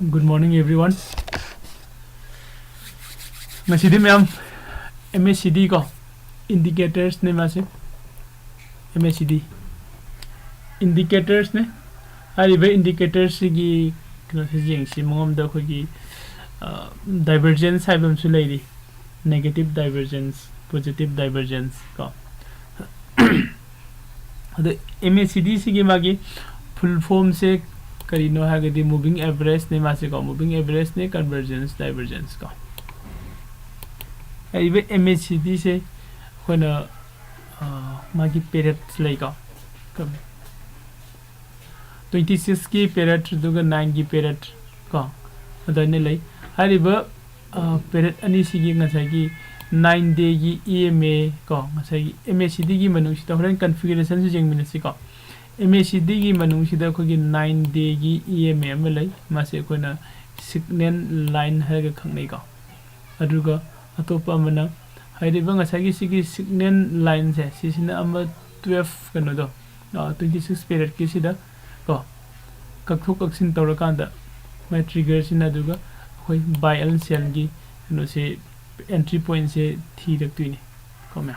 Good morning, everyone. Masidi ma'am, MACD ko indicators ne mase MACD indicators ne aribe indicators gi kno se jing si mongom da ko gi divergence haibam su leiri negative divergence positive divergence ko the MACD si gi magi full form se karino hagadi moving average ne mase ko moving average ne convergence divergence ko aribe MACD se kona magi period lay ko 26 ki period duga 9 ki period ko adane lay hariba period ani sigi ngasai gi 9 day gi EMA ko ngasai gi MACD gi manung sita horen configuration se jeng minasi ko MACD gi manung sida ko gi 9 day gi EMA ma lay mase ko na signal line haga khangnai ko aduga atopa mana hariba ngasai gi sigi signal line se sisina ama 12 kano do 26 period ki sida ko kakthok kaksin tawrakanda my trigger sina duga hoi buy and sell gi no se entry point se thi raktuini ko ma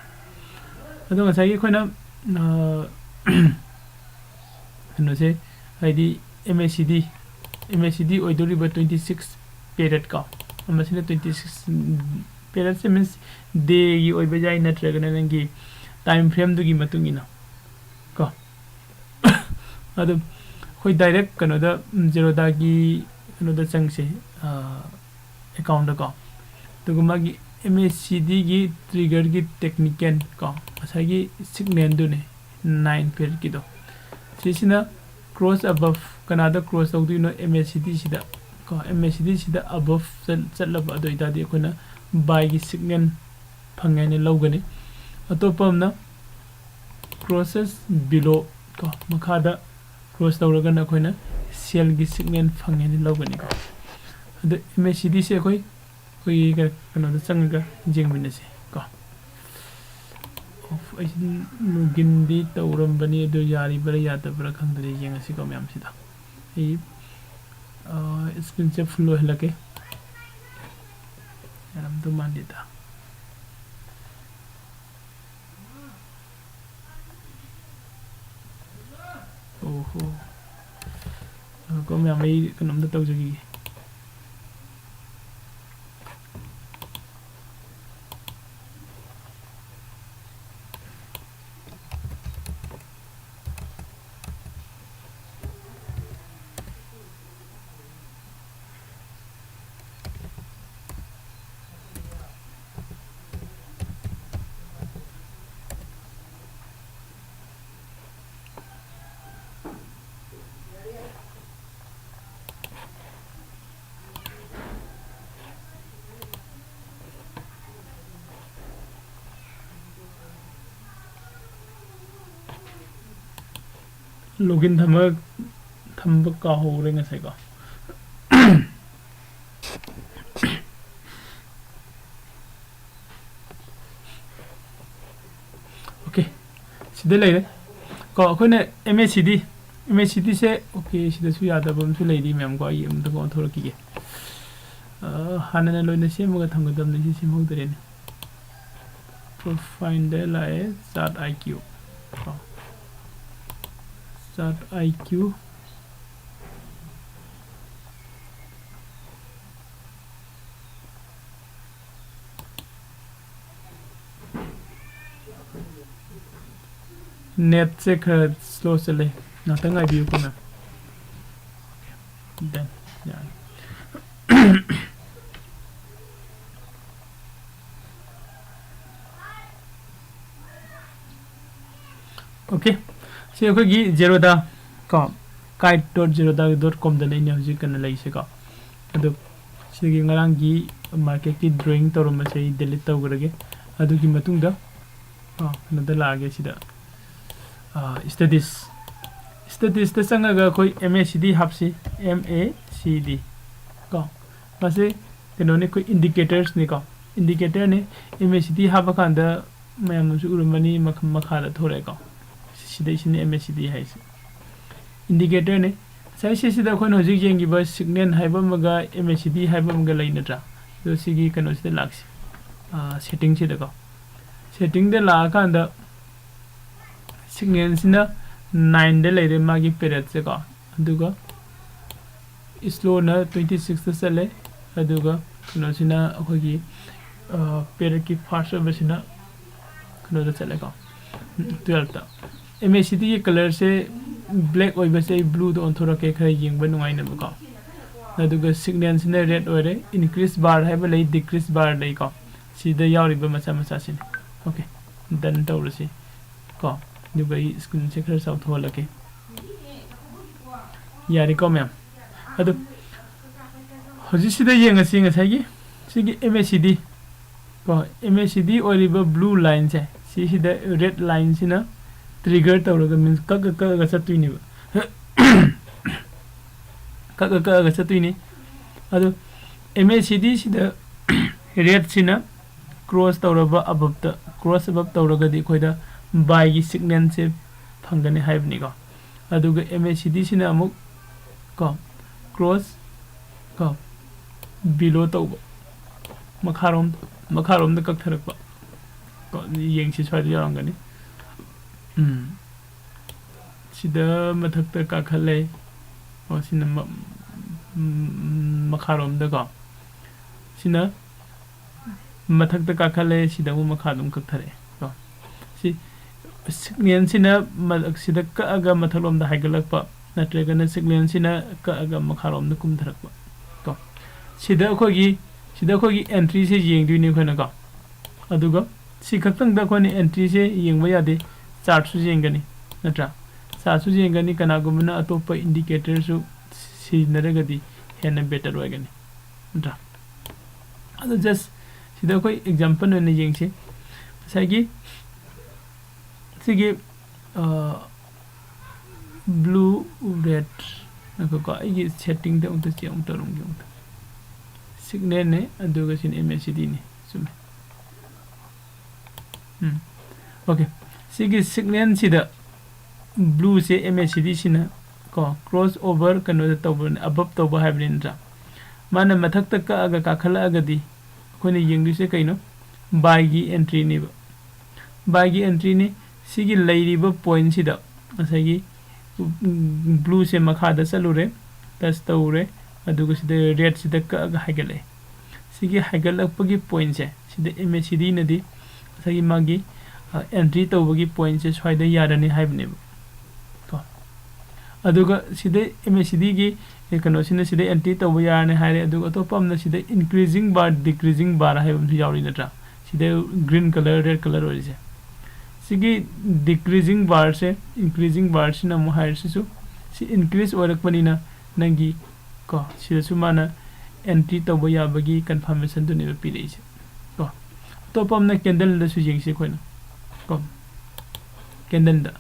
ado ngasai gi khoina no se id MACD oidori ba 26 period ka amasina 26 period se means day gi oiba jai natraga nangi time frame dugi matungina ko ado hoi direct kano da Zerodha gi kano da changse account da ko to magi MACD gi trigger gi technical ko asagi signal du ne 9 period ki do sisina cross above kanada cross tawdu no MACD sida ko MACD sida above chalab ado itadi kona buy gi signal phangane lawgani atopamna crosses below ko makhada cross tawraga na koina sell gi signal phangane lawgani ko ado MACD se koi ga kanada changa jengmina se ko of login di tawram bani ado yari bara yata bara khangdari jeng asi ko myam sida ei screen se flow helake yaram to mandita oh ko myam ei kanam da tawjagi login thamba ka ho re ngasai ko okay sida lay ko akhone MACD se okay sida su yada bam su lay di mem ko ai am da ko thor ki ge hanana loina se mo ga thamgadam ni se mo dare ne profile la e chart IQ chart IQ net se khar slow chale natang I view ko na then yeah okay se ko gi Zerodha ko kite.zerodha.com da ne hojik kan lai se ko adu se gi ngarang gi market ki drawing torum se delete tawgrage adu gi matung da na da lage sida status ta sanga ga koi MACD hapsi MACD ko mase tenone koi indicators ni ko indicator ne MACD haba kanda mayam su urmani makha da thore ko sida isine MACD hai indicator ne साइसिदा अखोन हजिक येंगिबा signal हाइबा मगा MACD हाइबा मगा लैनद्रा दो सिगी कनो सिदा लाक्सी सेटिंग सिदा को सेटिंग दे ला कांदा सिग्नल सिना 9 दे लेरे मागी पीरियड से को अदुगा स्लो ना 26 से चले अदुगा कनो सिना अखोगी पीरियड की फास्ट बसिना कनो दा चले को 12 ता MACD के कलर से ब्लैक ओइबा से ब्लू दो ऑनथोरा के खरा येंगबा नुंगाइना बको अदुगा सिग्नल सिना रेड ओरे इंक्रीज बार हाइबा लई डिक्रीज बार लई को सिदा यावरिबा मचा मचा सिन ओके डन तौरसी को दुगा ई स्क्रीन से खरा साउथ होलके यारी को मैम अदु हजि सिदा येंगसी ngसाइगी सिगी MACD को MACD ओरिबा ब्लू लाइन से सिदा रेड लाइन सिना ट्रिगर तौरगा मीन्स कग चतुइनि कग चतुइनि अदु MACD सिदा रेड सिना क्रॉस तौरबा अबब द क्रॉस अबब तौरगा दि खोइदा बाय की सिग्नल से फंगने हाइबनि को अदुगा MACD सिना अमुक को क्रॉस को बिलो तौबा मखारोम द कक्थरकबा को येंगसि स्वाइद यारंगनि सिदा मथक का खले और सिना मखारोम दगा सिना मथक का खले सिदा वो मखादम कथरे को सि सिग्नल सिना मलक सिदा का मथलोम द हाइगलकपा नट्रेगन सिग्नल सिना का मखारोम द कुमथरकपा को सिदा खोगी एंट्री से येंगदुनि खोना को अदुगा सि खक्तंग द खोनि एंट्री से येंगबा यादे चार्ट सु येंगनी नत्रा चार्ट सु येंगनी कनागुमना अतोपा इंडिकेटर सु सिनरगदी हेन बेटर होगनी नत्रा अदु जस्ट सिदा कोई एग्जांपल ने येंगसे साइगी सिगी ब्लू रेड नको का ई सेटिंग द उंत से उंत रुंग उंत सिग्नल ने अदुगा सिन MACD ने सुमे ओके सिगी सिग्नल सिदा ब्लू से MACD सिना को क्रॉस ओवर कनो तौबन अबब तौबा हाइब्रिनरा माने मथक तक का अगा काखला अगदी कोने येंगदु से कइनो बाय की एंट्री ने सिगी लैरिबा पॉइंट सिदा असगी ब्लू से मखादा चलुरे टच तौरे अदुगा सिदा रेड सिदा का अगा हाइगले सिगी हाइगलपगी पॉइंट से सिदा MACD नदी असगी मागी एंट्री तौबगी पॉइंट से स्वाइदा यारने हाइबने को अदुगा सिदा MACD की कनो सिना सिदा एंट्री तौबा यारने हाइरे अदुगा तोपमना सिदा इंक्रीजिंग बार डिक्रीजिंग बार हाइबम सु यावरि नत्रा सिदा ग्रीन कलर रेड कलर ओरिसे सिगी डिक्रीजिंग बार से इंक्रीजिंग बार सिना मो हाइर सु सि इंक्रीज ओरकपनिना नंगी को सिदा सु माना एंट्री तौबा याबगी कंफर्मेशन दुने पिरेसे को तोपमना कैंडल द सु येंगसे खोइना को कैंडल द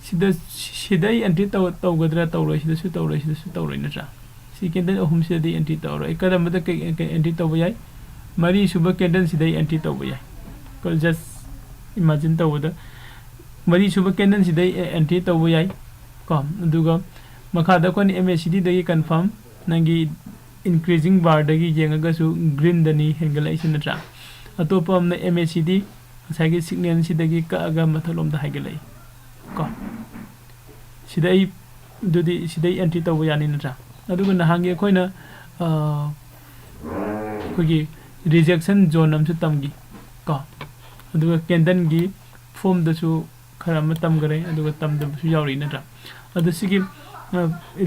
सिदा एंट्री तौगद्रा तौरो सिदा सु तौरो नत्रा सि कैंडल अहुम सिदा एंट्री तौरो एकदम द एंट्री तौबा याय मरी सुबह कैंडल सिदा एंट्री तौबा याय को जस्ट इमेजिन तौबदा मरी सुबह कैंडल सिदा एंट्री तौबा याय को अदुगा मखादा कोन MACD दगी कंफर्म नंगी इंक्रीजिंग बार दगी येंगगसु ग्रीन दनी हेंगलाइस नत्रा अतोपा हमने MACD साइगी सिग्नल सिदगी कागा मथलोम द हाइगलै को सिदै दुदी सिदै एंट्री तौबा यानि नत्रा अदुगा नहांगे खोइना कोगी रिजेक्शन जोन हमसे तमगी को अदुगा कैंडल की फॉर्म दसु खरा म तम गरे अदुगा तम दसु यावरि नत्रा अदु सिगी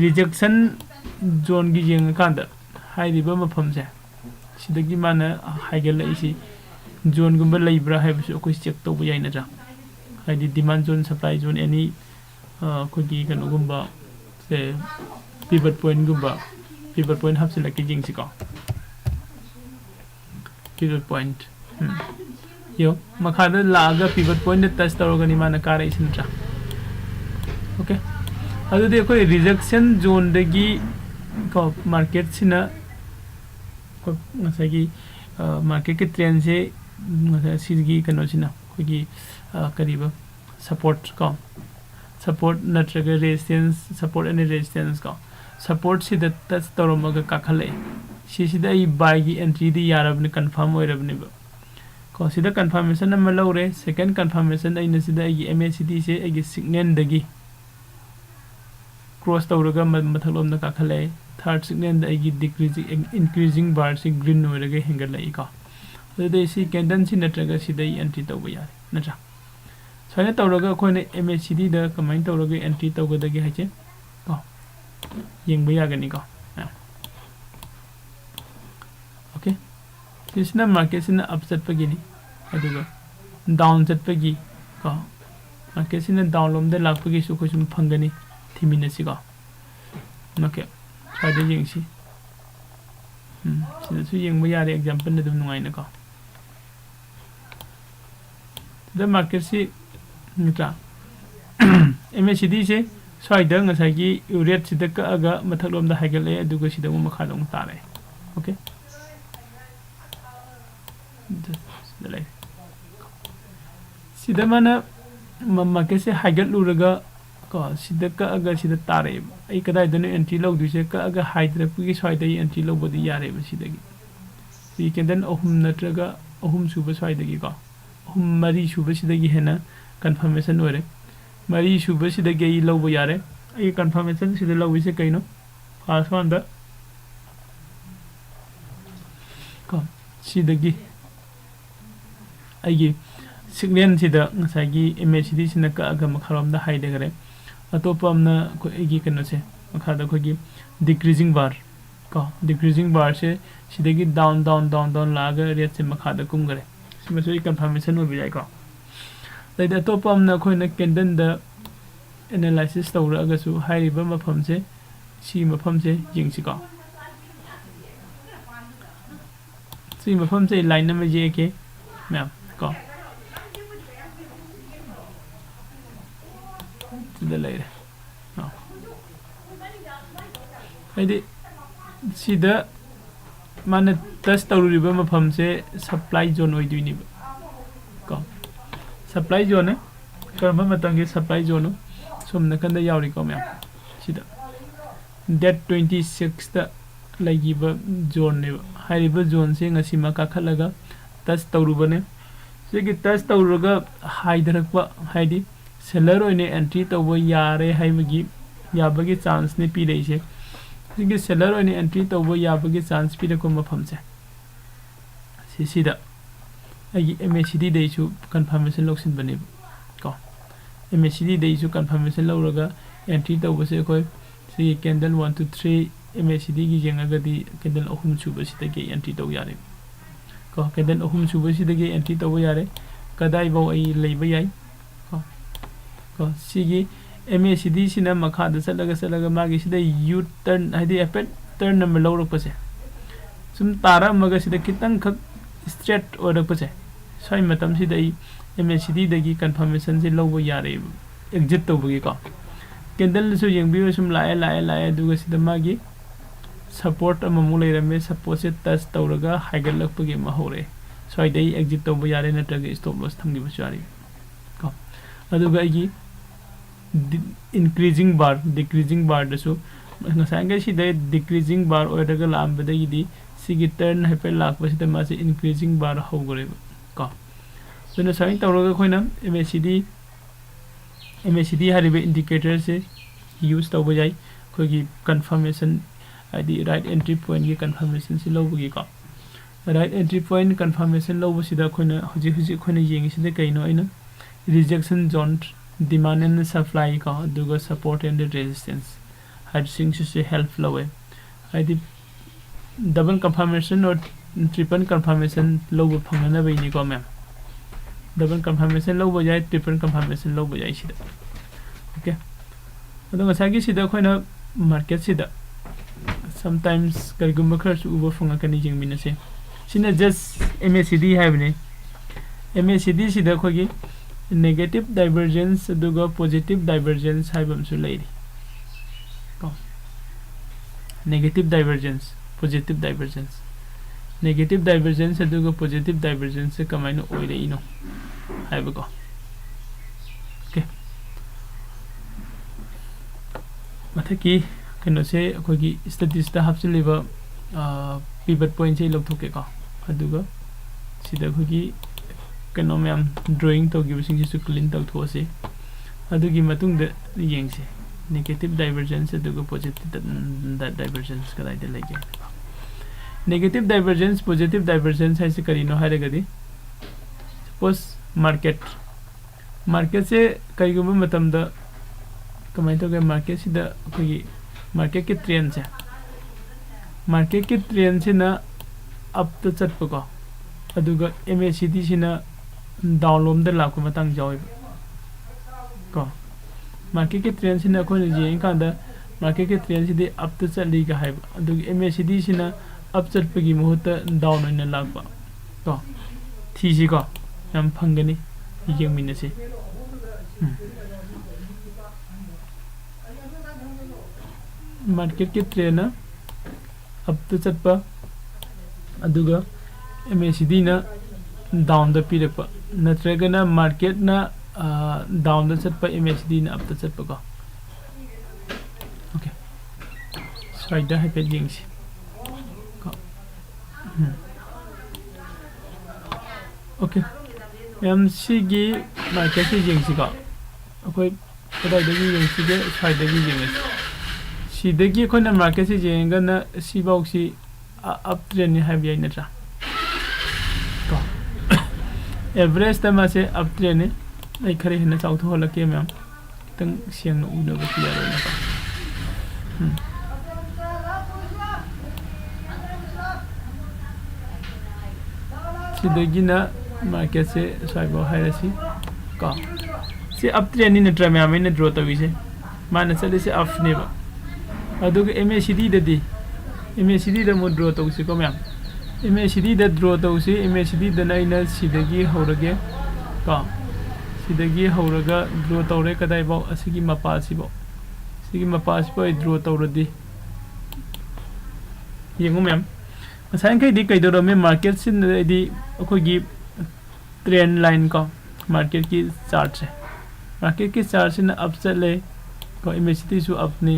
रिजेक्शन जोन की येंग कांदा हाइरिबा मफम से सिदगी माना हाइगलैसी जोन गुम्बा लैब्रा हाइबसु अखोइ चेक तौबा याइ नत्रा हाइदि डिमांड जोन सप्लाई जोन एनी कोगी कनो गुम्बा से पिवट पॉइंट हापसिलके जिंगसिको पिवट पॉइंट यो मखादा लागा पिवट पॉइंट टच तौरगनि माना कारै सिनत्रा ओके अदुदि अखोइ रिजेक्शन जोन दगी को मार्केट सिना को मसागी मार्केट के ट्रेंड से सिगी कनो सिना कोगी करीबा सपोर्ट को सपोर्ट नट्रगा रेजिस्टेंस सपोर्ट एंड रेजिस्टेंस को support si da touch tawramaga kakhale sida I buy gi entry di yarabne confirm oirabne ba ko sida confirmation ama lawre second confirmation aina sida gi MACD se agi signal dagi cross tawraga mathalomna kakhale third signal da agi decreasing increasing bar se green oiraga hengalai ko ade si candle si natraga sida entry tawba yare natra so na tawraga ko ne MACD da comment tawraga entry tawgadagi hache ko yengba yagani ko okay sisna market sina up chatpagini aduga down chatpagi ko market sina down lomda lakpagi su ko sum phangani thimina si ko okay side yengsi sida su yengba yare example na dum nungai na ko the market si nitra MACD se side ngasagi rate sida ka aga mathalom da hagale aduga sida mo makhalong tare okay sida mana market se hagel luraga ko sida ka aga sida tare ai kadai danu entry low du se ka aga hydra pi side ai entry low bodi yare ba sida gi we can then ohum natraga ohum suba side gi ko ohum mari suba sida gi hena confirmation ore mari suba sida gi low bo yare ai confirmation sida low se kaino first one da ko sida gi ai signal sida ngasagi MACD sina ka aga makharom da haide gare atopamna ko egi kana se makhada ko gi decreasing bar ko decreasing bar se sidagi down laga rate se makhada kum gare sima so confirmation obi jai ko lai da atopamna ko na candle da analysis tawra aga su hairiba mafam se si mafam se jingsi ko si mafam se line number je ke ma'am ko sida laire no adi sida mana test tawriba mafam se supply zone oiduini ko supply zone karma matangi supply zone somna kanda yauri ko ma'am sida that 26 ta lagiba zone ne hariba zone se ngasima ka khalaga test tawrubane sigi test tawruga haidarakwa haidi seller oine entry tawba yare haibagi yabagi chance ne pi reise sigi seller oine entry tawba yabagi chance pi ko mafam se sida agi MACD dei su confirmation loksin bane ko MACD dei su confirmation lawraga entry tawba se koi sigi candle 1 to 3 MACD gi jengaga di candle ohum suba sida ge entry taw yare ko candle ohum suba sida ge entry taw yare kadai bo ai leiba yai ko sigi MACD sina makha da salaga magi sida U turn haidi effect turn number lawrak pase sum tara maga sida kitang khak straight order pase sai matam sida MACD dagi confirmation se lawbo yare exit tawbugi ko candle su yengbi sum lae duga sida magi support amamu leirame support se touch tawraga haigalakpagi ma hore sai dai exit tawbo yare natraga stop loss thamgi bachari ko aduga igi increasing bar decreasing bar dasu ngasanga si dai decreasing bar oiraga lambadagi di sigi turn hape lakpa sida ma se increasing bar hogore ko so na sai tawraga khoina MACD haribe indicator se use tawbo jai khogi confirmation adi right entry point gi confirmation si lowgi ko right entry point confirmation low sida khoina huji khoina yengi sida kaino aina rejection zone demand and supply ko duga support and resistance hedging se help low adi double confirmation or triple confirmation low phangna bai ni ko ma'am double confirmation low bajai triple confirmation low bajai sida okay ado ngasagi sida khoina market sida sometimes karigumba khars uba funga kani jingmina se sina just MACD haibne MACD sida khogi negative divergence aduga positive divergence haibam su leiri ko negative divergence positive divergence aduga positive divergence se kamaino oire ino haiba ko okay mathaki kano se akogi statistic hapchiliba pivot point se lokhoke ko aduga sida akogi kano myam drawing tawgiba sing su clean tawthose adugi matung da yengse negative divergence aduga positive divergence kadai de lege negative divergence positive divergence hai se karino haragadi suppose market se karigumba matam da kamai to ge market sida akogi market ke trend se na up to chatpa ko aduga MACD sina down lom da lakku matang jawi ko market ke trend sina ko je kan da market ke trend sidi up to chali ga hai aduga MACD sina up chatpa gi muhutta down oina lakpa ko thisi ko yam phangani yeng mina se market ke trend na up to chatpa aduga MACD na down the pirapa natragana market na down the chatpa MACD na up to chatpa ko okay so ida hai paging si okay MCG market se jing si ko akoi kadai dagi jing si de side dagi jing si dagi khona market se jing ga na si box si up trend ni hai bi na tra ko average ta ma se up trend ni ai khare hina chau tho la ke myam tang siang no u na ba clear na ko si dagi na market se sai bo hai si ko si up trend ni na tra myam ni draw ta wi se ma na chale se up ne ba aduga MACD da di MACD da mo draw to si ko myam MACD da draw to si MACD da na ina sidagi horage ka sidagi horaga draw to re kadai ba asigi mapa si ba sigi mapa si ba draw to rodi yengu myam asan kai di kai do me market sin di akogi trend line ko market ki chart se market ki chart sin up chale ko MACD su up ni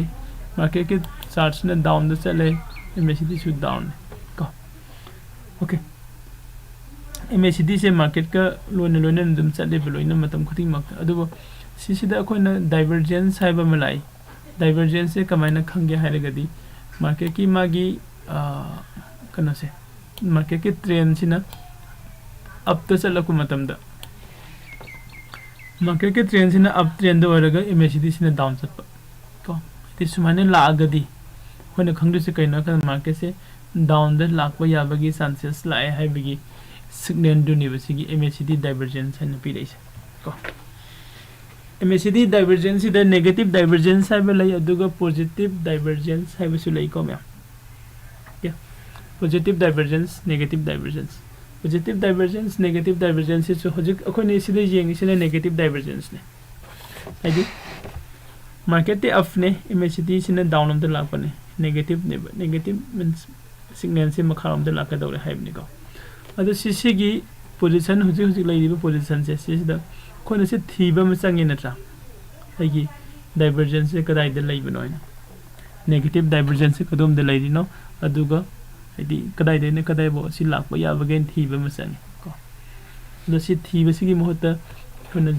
market ke chart na down da chale MACD su down ko okay MACD se market ka lona dum chale beloina matam khuting mak adu sisida akoina divergence haiba malai divergence se kamaina khangge hairagadi market ki magi kana se market ke trend sina up to chala ku matam da market ke trend sina up trend da waraga MACD sina down chatpa ko tisumane lagadi होने खंगदु से कइना का market से down the lakh बया बगी chances लाए है बगी signal दुनि बसिगी MACD divergence है नपि रैसे को MACD divergence the negative divergence है बलै अदुगा पॉजिटिव डाइवर्जेंस है बसु लै को म्या या positive divergence negative divergence positive divergence negative divergence से होजिक अखोने सिले येंग सिले नेगेटिव डाइवर्जेंस ने आइदि market te up ne MACD sina down on the lap ne negative means signal se makharam de lak da hai ni ko adu CC gi position huji lai di position se CC da khona se thiba ma changi na tra ai gi divergence se kadai de lai bano na negative divergence se kadom de lai di no aduga ai kadai de ne kadai bo si lak ba ya ba gen thiba ma changi ko adu si thiba si gi mohta khona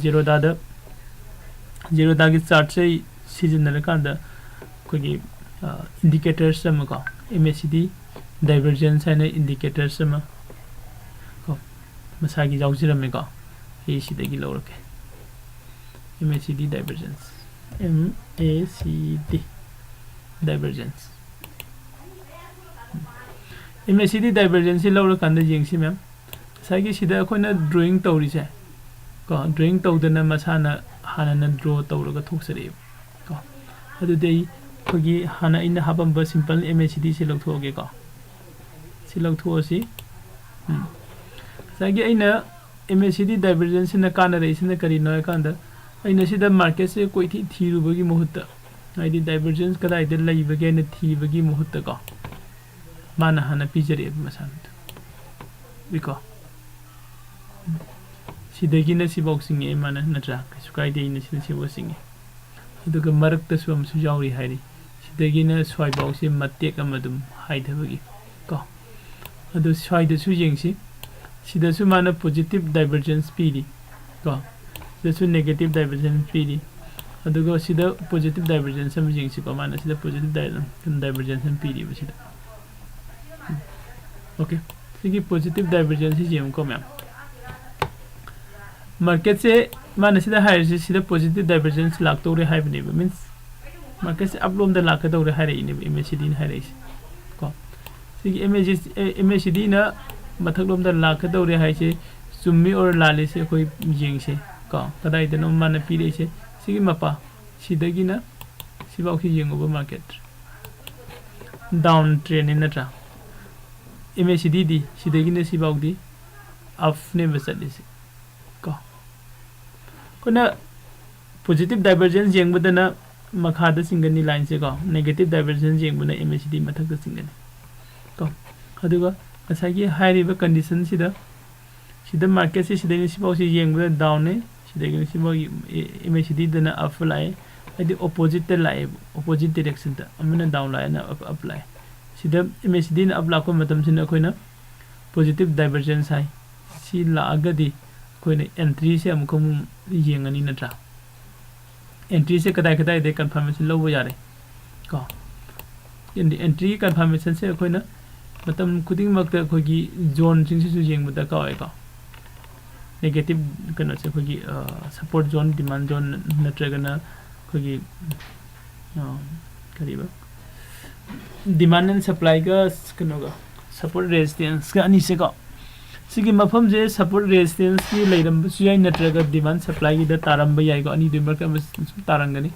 Zerodha ki chart se seasonal kanda kogi indicators sama ko MACD divergence hai na indicators sama ko masagi jaujira me ko e sidagi lorake MACD divergence MACD divergence MACD divergence lora kanda jingsi mem sagi sida akoina drawing tawri se ko drawing tawdana masana hana draw tawraga thoksare ko adudei khogi hana ina habamba simple MACD se lokthoge ko si lokthosi sagi aina MACD divergence na kana reason kari no kanda aina sida market se koi thiru bagi muhutta aidi divergence kada ide lai bagi na thi bagi muhutta ko mana hana pijare masan biko sidagi na si boxing e mana natra sukai de ina si boxing aduga marak ta su am su jawri hairi sidagina swai box se matek amadum haidhabagi ko adu swai da su yengsi sida su mana positive divergence pidi ko sida su negative divergence pidi adugo sida positive divergence am yengsi ko mana sida positive divergence pidi basida okay sigi positive divergence jem ko ma'am market se mana sida higher se sida positive divergence lak to re high bani means market se uplom da lak to re high re ni MACD high re ko sigi MACD na mathak lom da lak to re high se summi or lale se koi jing se ko kadai da no mana pi re se sigi mapa sida gi na sibau ki jing over market down trend in tra MACD di sida gi na sibau di up ne basali se kuna positive divergence jeng badana makhada singani line se ko negative divergence jeng buna MACD mathak da singani ko aduga asagi high river condition sida market se sida ni sibau se jeng buna down ne sida ni sibau MACD dana up lai adi opposite lai opposite direction ta amana down lai na up lai sida MACD na up la ko matam sina koina positive divergence hai si la agadi कोई entry से हमको येंगनी नट्रा entry से कदाई कदाई दे confirmation लो वो यारे को entry confirmation से कोई ना मतलब खुदिंग वक्त कोई की जोन जिन से येंग बता का होएगा नेगेटिव कना से कोई की सपोर्ट जोन डिमांड जोन नट्रा कना कोई की करीब डिमांड एंड सप्लाई का कनो का सपोर्ट रेजिस्टेंस का अनी से का सिगी मफम जे सपोर्ट रेजिस्टेंस की लेरम सुयाई नट्रगा डिमांड सप्लाई द तारंब याई को अनि दुमर का तारंगनी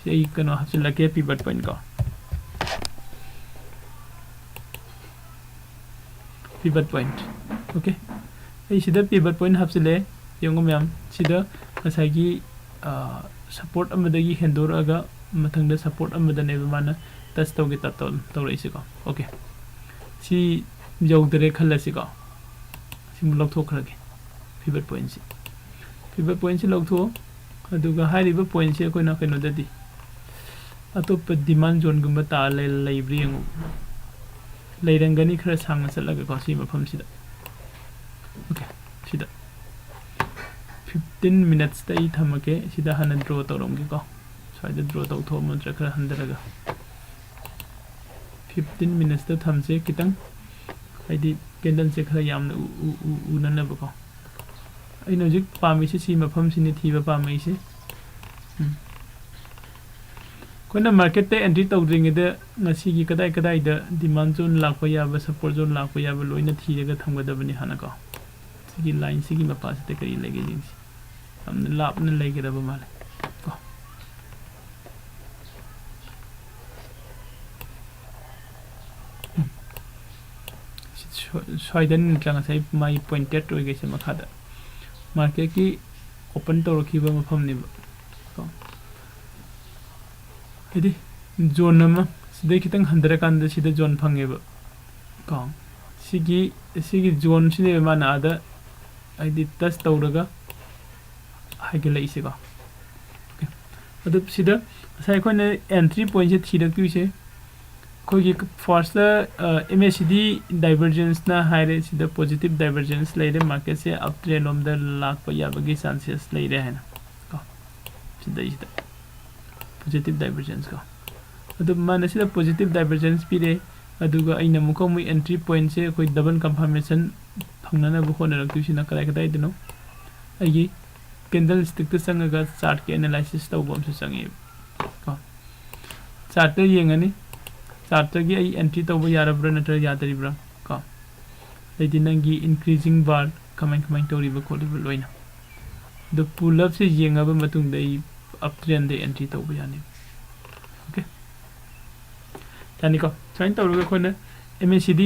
से कनो हसल के पिवट पॉइंट को पिवट पॉइंट ओके ए सिदा पिवट पॉइंट हसले यंगो मैम सिदा असागी सपोर्ट अमदगी हेंदोरगा मथंगदा सपोर्ट अमदने माना टच तोगे तौरैसे को ओके सी जौदरे खलसिको लौथोखरगे पिवट पॉइंट से लौथो अदुगा हाइरिबा पॉइंट से कोइना कनो ददी अतोप डिमांड जोन गुम्बा ता लेब्री यंगो लेरंगनी खरा सांग चलगा को सी मफम सिदा ओके सिदा 15 मिनट्स तई थमके सिदा हन ड्रॉ तौरंगे को साइड ड्रॉ तौथो मंत्र खरा हंदरगा 15 मिनट्स त थमसे कितंग हाइदी कैंडल से खरा याम उननबको अइनो जिक पामी से सी मफम सिनि थीबा पामी से कोना मार्केट ते एंट्री तौद्रिंगे दे ngasi gi kadai kadai da demand zone lakpa yaba support zone lakpa yaba loina thirega thamgadabani hanako sigi line sigi mapa se te kari lege jinsi amne lapna lege daba male ko सोइदन नट्रंग साइ माइ pointed रोय गैसे मखादा market की open तौरखिबा मफम ने को इदि zone नमा सिदे खितंग हंदरा कांद सिदे zone फंगेबा को सिगी zone सिने माना आदा आइदि टच तौरगा हाइगलैसे को ओके अदु सिदा साइ कोने एंट्री पॉइंट से थिरक्तिसे कोई फर्स्ट MACD divergence ना हाइरे सिदा positive divergence ले रहे मार्केट से up trend of the lakh पर या बगी चांसेस ले रहे हैं ना को सिदा positive divergence को अदु माने सिदा positive divergence भी रे अदुगा अइना मुको मु एंट्री पॉइंट से कोई डबल कंफर्मेशन फंगना ना बुखो न रखतु सिना कदाई कदाई दनो अगी कैंडल स्टिक तो संगगा चार्ट के एनालिसिस तौबम से संगे को चार्ट येंगनी चार्टगी आई एंट्री तब यारब्रा नटर यादरिब्रा को लेदि नंगी इंक्रीजिंग बार कमेंट तौरिबा खोलिबा लोइना द पुल अप से येंगाबा मतुंग दई अप ट्रेंड दे एंट्री तब यानी ओके यानी को साइन तौरगा खोना MACD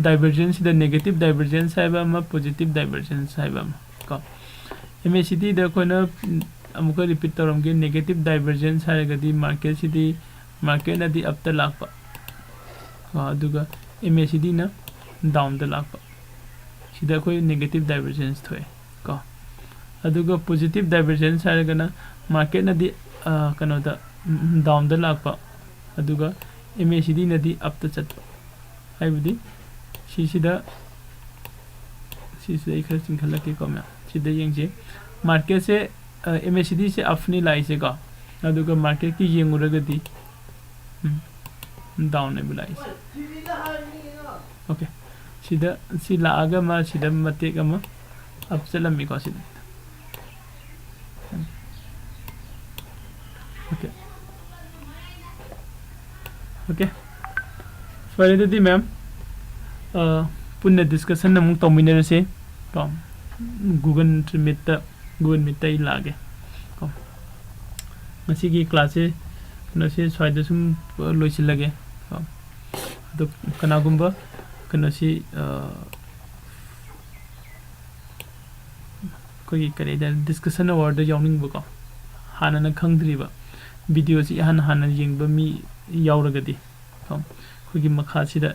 divergence the negative divergence हाइबा मा पॉजिटिव डाइवर्जेंस हाइबा को MACD द खोना अमुका रिपीट तौरमगे नेगेटिव डाइवर्जेंस हाइगदी मार्केट सिदी मार्केट नदी अप त लाखपा अदुगा MACD ना डाउन द लाखपा सिदा कोई नेगेटिव डाइवर्जेंस थोए को अदुगा पॉजिटिव डाइवर्जेंस हाइगना मार्केट नदी कनो the down da lakpa aduga MACD nadi up ta chatpa haibudi sida ikhar chingkhalake ko ma sida yengje market se MACD se afni lai se ka aduga market ki yenguragadi down ne bulai okay sida si laaga ma sida matek ama up chalami ko sida okay fare dadi ma'am punna discussion namung tominere se tom Google Meet ta ilage ko masigi class e no se swaida sum loisilage to kana gumba kana si koi kare da discussion award yawning bu ko hana na khangdriba video si hana yengba mi yawragadi ko kogi makha sida